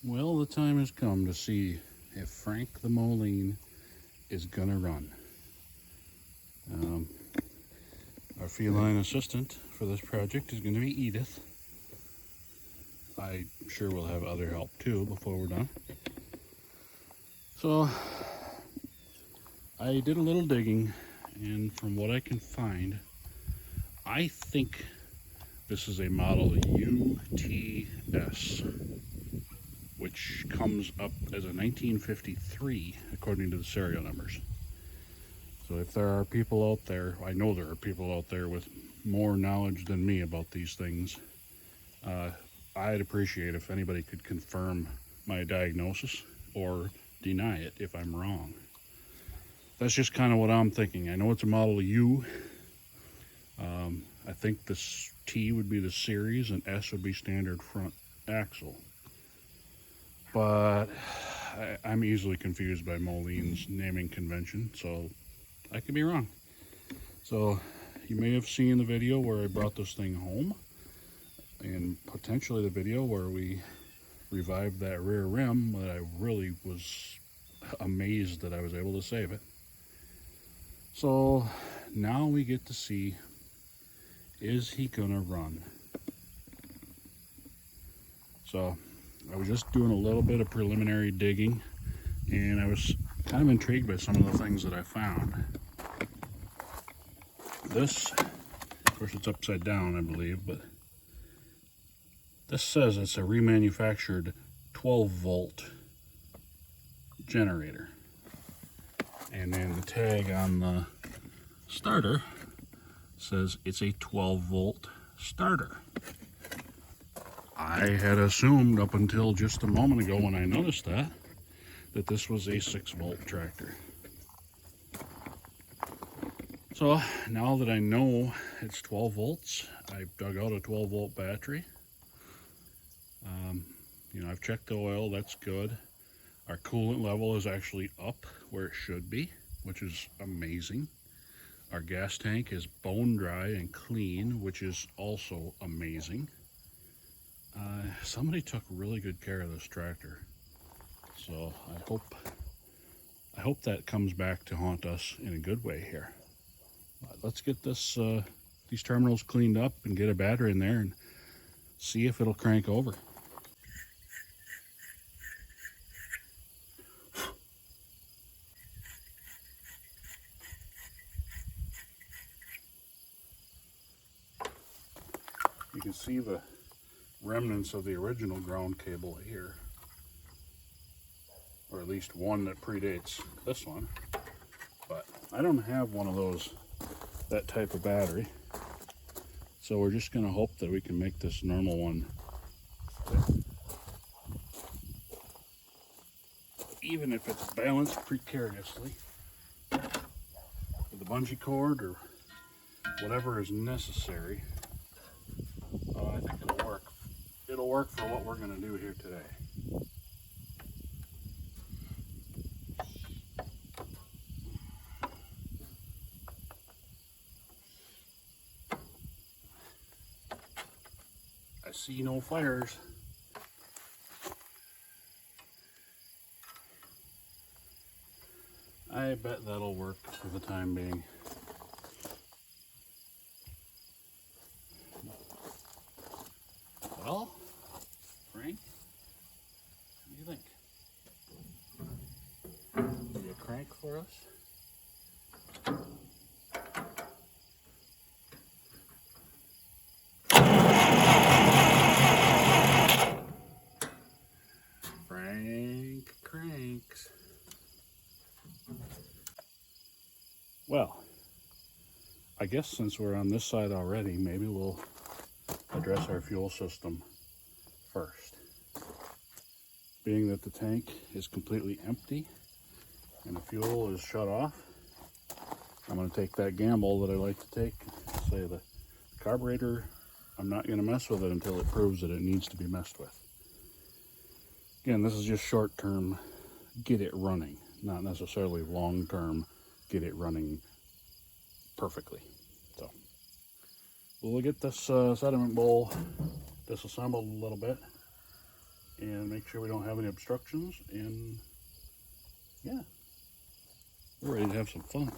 Well, the time has come to see if Frank the Moline is gonna run. Our feline assistant for this project is going to be Edith. I'm sure we'll have other help too before we're done. So I did a little digging, and from what I can find, I think this is a model UTS, which comes up as a 1953 according to the serial numbers. So if there are people out there, I know there are people out there with more knowledge than me about these things, I'd appreciate if anybody could confirm my diagnosis or deny it if I'm wrong. That's just kind of what I'm thinking. I know it's a Model U. I think this T would be the series and S would be standard front axle. But I'm easily confused by Moline's naming convention, so I could be wrong. So you may have seen the video where I brought this thing home, and potentially the video where we revived that rear rim that I really was amazed that I was able to save it. So now we get to see, is he gonna run? So I was just doing a little bit of preliminary digging, and I was kind of intrigued by some of the things that I found. This, of course it's upside down I believe, but this says it's a remanufactured 12 volt generator. And then the tag on the starter says it's a 12 volt starter. I had assumed up until just a moment ago when I noticed that this was a 6 volt tractor. So now that I know it's 12 volts, I've dug out a 12 volt battery. I've checked the oil, that's good. Our coolant level is actually up where it should be, which is amazing. Our gas tank is bone dry and clean, which is also amazing. Somebody took really good care of this tractor. So I hope that comes back to haunt us in a good way here. Let's get these terminals cleaned up and get a battery in there and see if it'll crank over. You can see the remnants of the original ground cable here, or at least one that predates this one, but I don't have one of those, that type of battery, so we're just going to hope that we can make this normal one fit. Even if it's balanced precariously with a bungee cord or whatever is necessary, I think it'll work. It'll work for what we're going to do here today. I see no fires. I bet that'll work for the time being. Well, Frank, what do you think? Will you crank for us? Frank cranks. Well, I guess since we're on this side already, maybe we'll address our fuel system first. Being that the tank is completely empty and the fuel is shut off, I'm going to take that gamble that I like to take. Say the carburetor, I'm not going to mess with it until it proves that it needs to be messed with. Again, this is just short term, get it running, not necessarily long term, get it running perfectly. So we'll get this sediment bowl disassembled a little bit and make sure we don't have any obstructions, and yeah, we're ready to have some fun.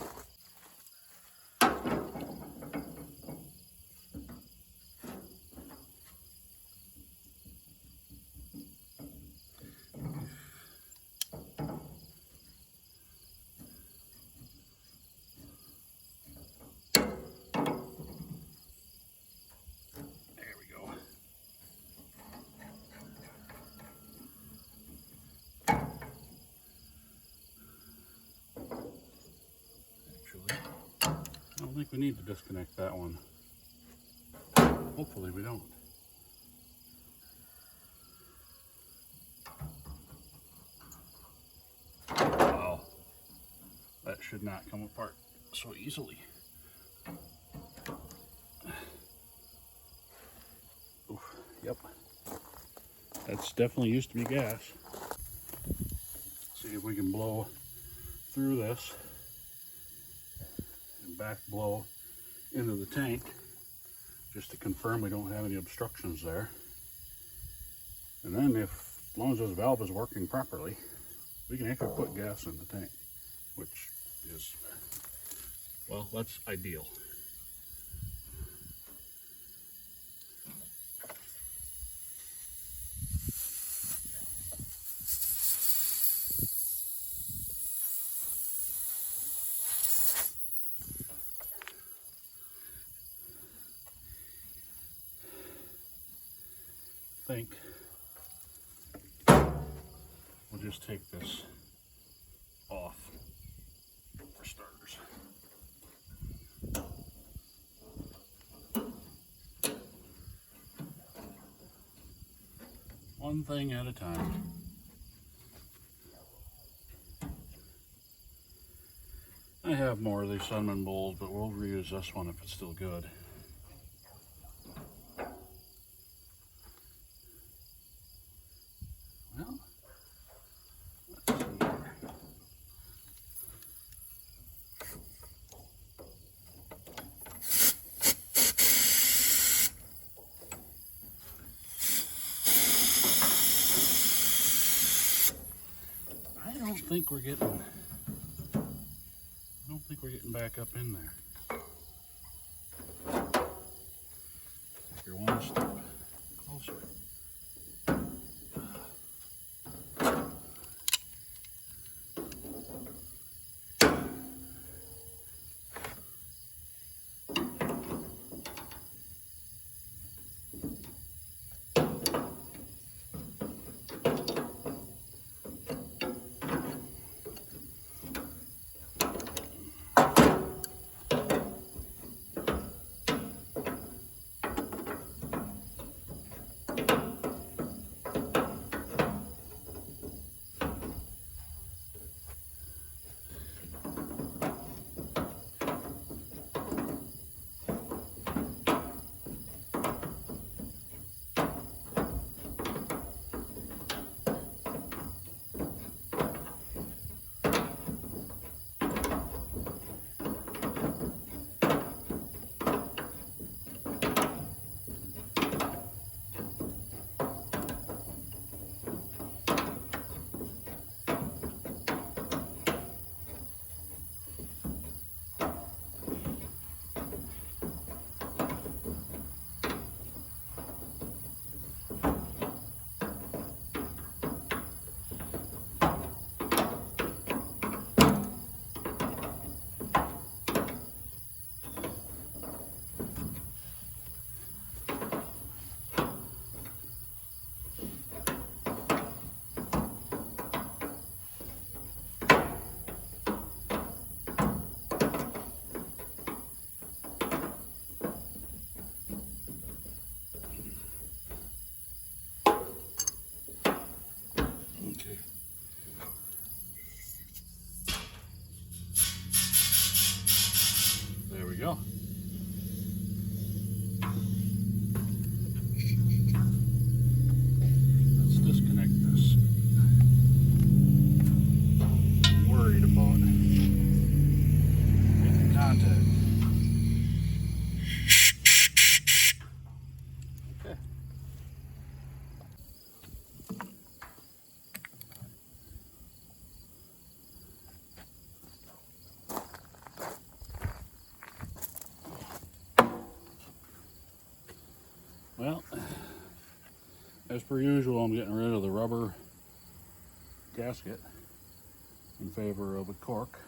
There we go. Actually, I don't think we need to disconnect that one. Hopefully we don't. Wow, that should not come apart so easily. Oof, yep, that's definitely used to be gas. See if we can blow through this and back blow into the tank just to confirm we don't have any obstructions there. And then if, as long as this valve is working properly, we can actually put gas in the tank, which is, well, that's ideal. I think we'll just take this off for starters. One thing at a time. I have more of these cinnamon bowls, but we'll reuse this one if it's still good. Well, let's see here. I don't think we're getting back up in there. You're one step closer. Well, as per usual, I'm getting rid of the rubber gasket in favor of a cork.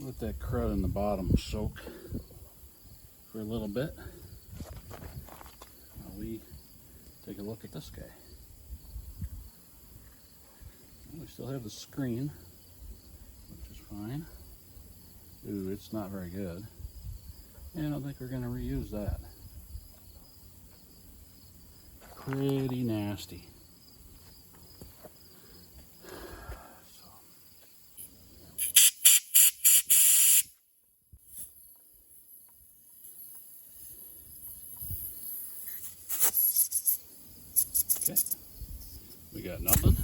Let that crud in the bottom soak for a little bit while we take a look at this guy. We still have the screen, which is fine. Ooh, it's not very good. And I don't think we're going to reuse that. Pretty nasty. Okay, we got nothing.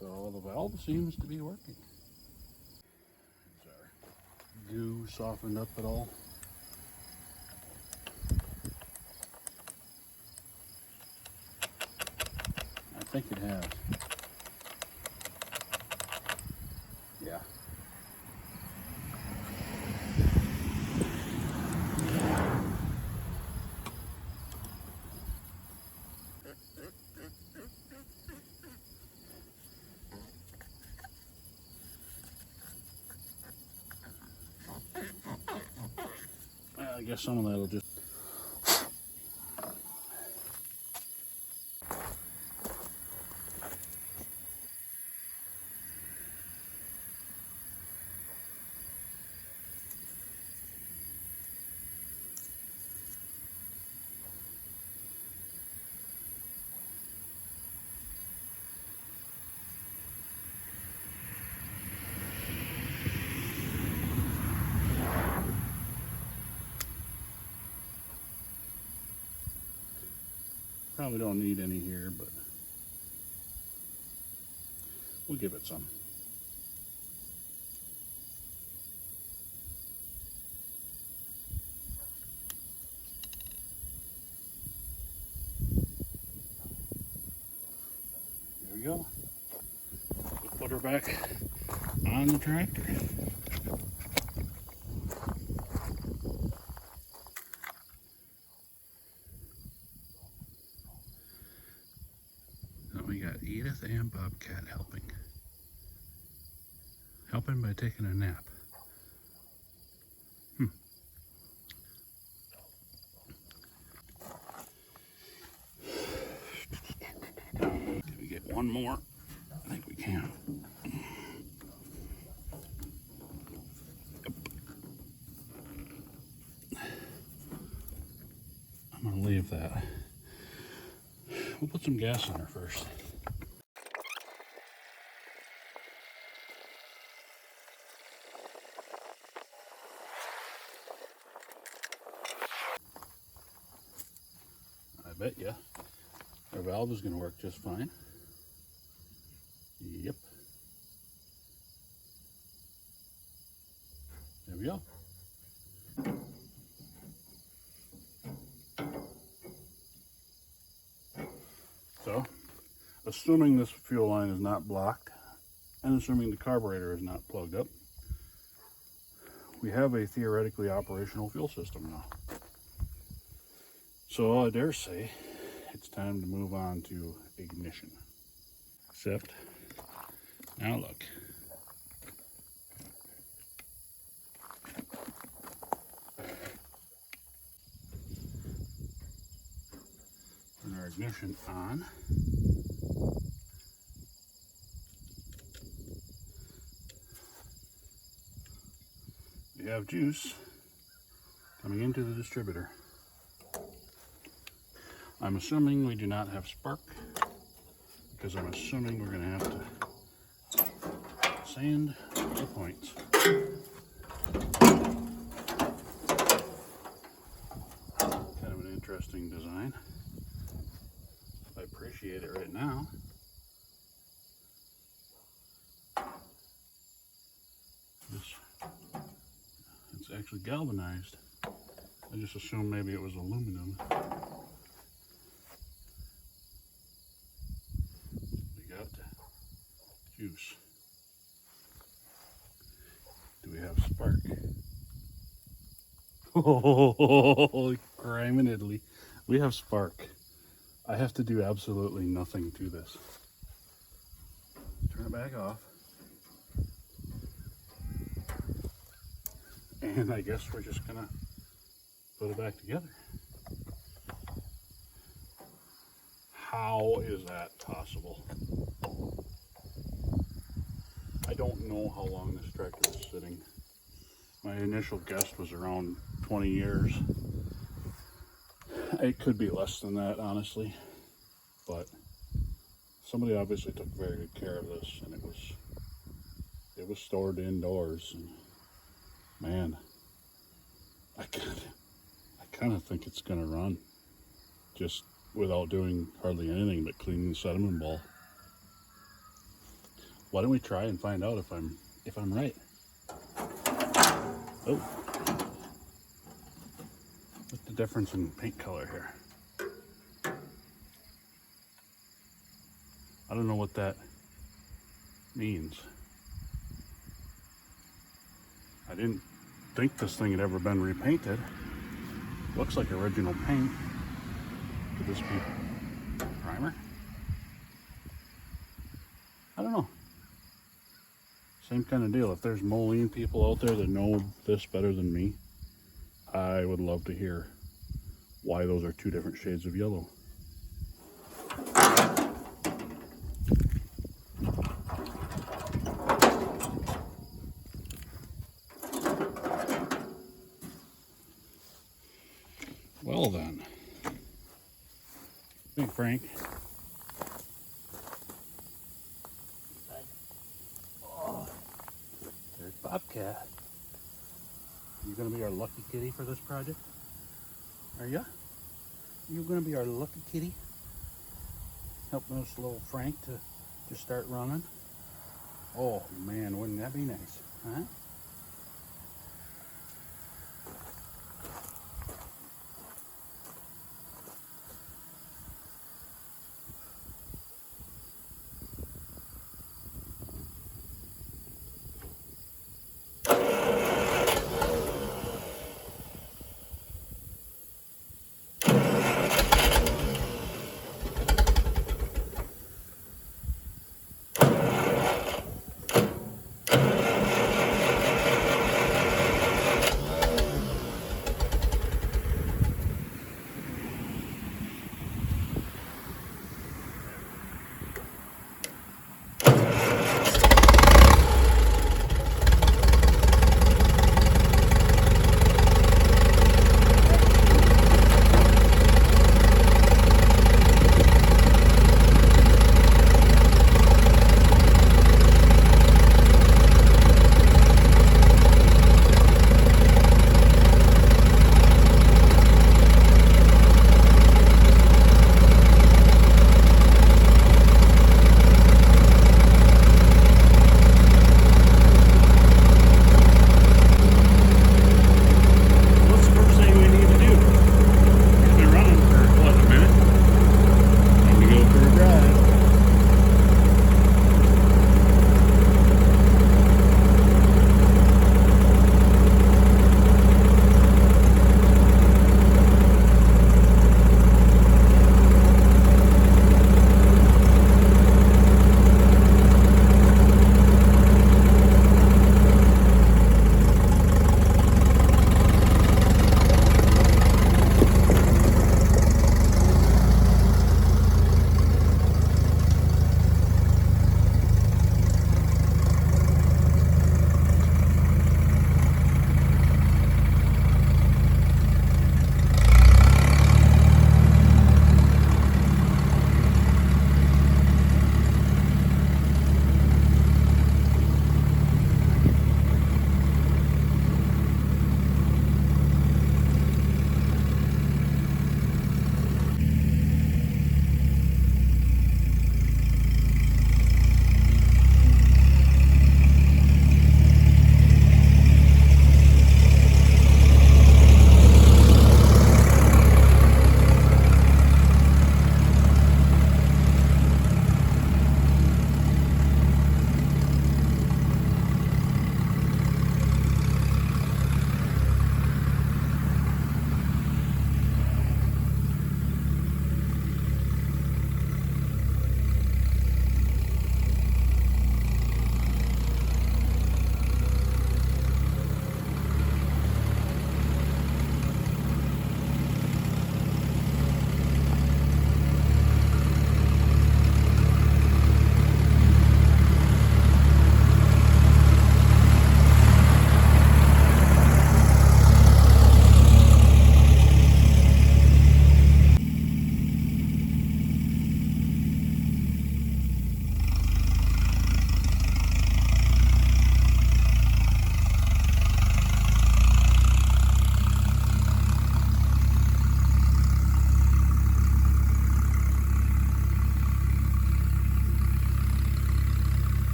So the valve seems to be working. Is our goo softened up at all? I think it has. Yeah. I guess some of that will just... Probably don't need any here, but we'll give it some. There we go. We'll put her back on the tractor. So we got Edith and Bobcat helping. Helping by taking a nap. Can we get one more? I think we can. I'm gonna leave that. We'll put some gas in her first. I bet ya our valve is gonna work just fine. Yep. There we go. So, assuming this fuel line is not blocked, and assuming the carburetor is not plugged up, we have a theoretically operational fuel system now. So I dare say it's time to move on to ignition. Except, now look. Turn our ignition on. have juice coming into the distributor. I'm assuming we do not have spark, because I'm assuming we're going to have to sand the points. Kind of an interesting design. I appreciate it right now. It's actually galvanized. I just assumed maybe it was aluminum. We got juice. Do we have spark? Oh, crime in Italy. We have spark. I have to do absolutely nothing to this. Turn it back off. And I guess we're just gonna put it back together. How is that possible? I don't know how long this tractor is sitting. My initial guess was around 20 years. It could be less than that, honestly, but somebody obviously took very good care of this, and it was stored indoors. And man, I kind of think it's gonna run just without doing hardly anything but cleaning the sediment ball. Why don't we try and find out if I'm right? Oh, what's the difference in paint color here? I don't know what that means. I didn't think this thing had ever been repainted. Looks like original paint. Could this be primer? I don't know. Same kind of deal. If there's Moline people out there that know this better than me, I would love to hear why those are two different shades of yellow. Well then, Big Frank. Oh, there's Bobcat. You gonna be our lucky kitty for this project? Are ya? You gonna be our lucky kitty? Helping us little Frank to start running? Oh man, wouldn't that be nice, huh?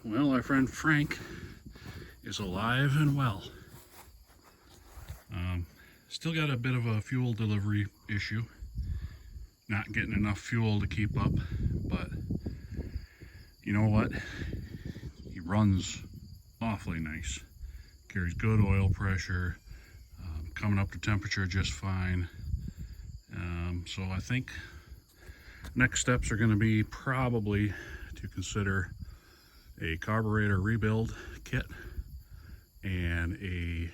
Well, our friend Frank is alive and well. Still got a bit of a fuel delivery issue. Not getting enough fuel to keep up, but you know what? He runs awfully nice. Carries good oil pressure, coming up to temperature just fine. So I think next steps are going to be probably to consider a carburetor rebuild kit, and we're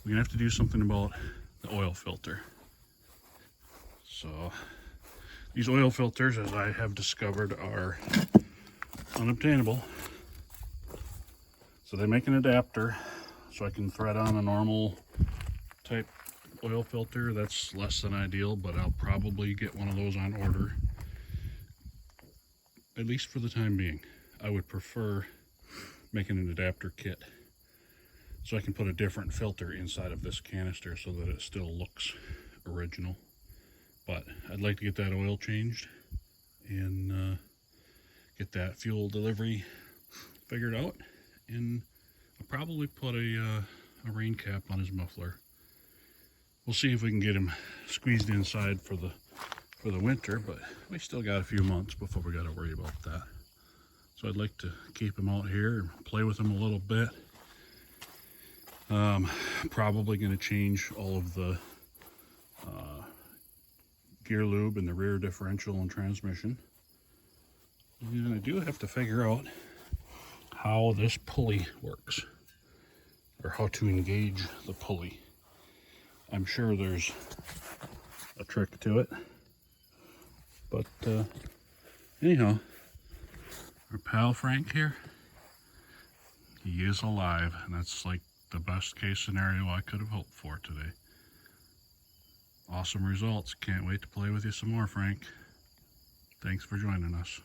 gonna have to do something about the oil filter. So these oil filters, as I have discovered, are unobtainable. So they make an adapter so I can thread on a normal type oil filter. That's less than ideal, but I'll probably get one of those on order, at least for the time being. I would prefer making an adapter kit so I can put a different filter inside of this canister so that it still looks original. But I'd like to get that oil changed and get that fuel delivery figured out, and I'll probably put a rain cap on his muffler. We'll see if we can get him squeezed inside for the winter, but we still got a few months before we got to worry about that. So I'd like to keep him out here and play with him a little bit. Probably going to change all of the gear lube in the rear differential and transmission. And I do have to figure out how this pulley works, or how to engage the pulley. I'm sure there's a trick to it, but anyhow, our pal Frank here, he is alive, and that's like the best case scenario I could have hoped for today. Awesome results. Can't wait to play with you some more, Frank. Thanks for joining us.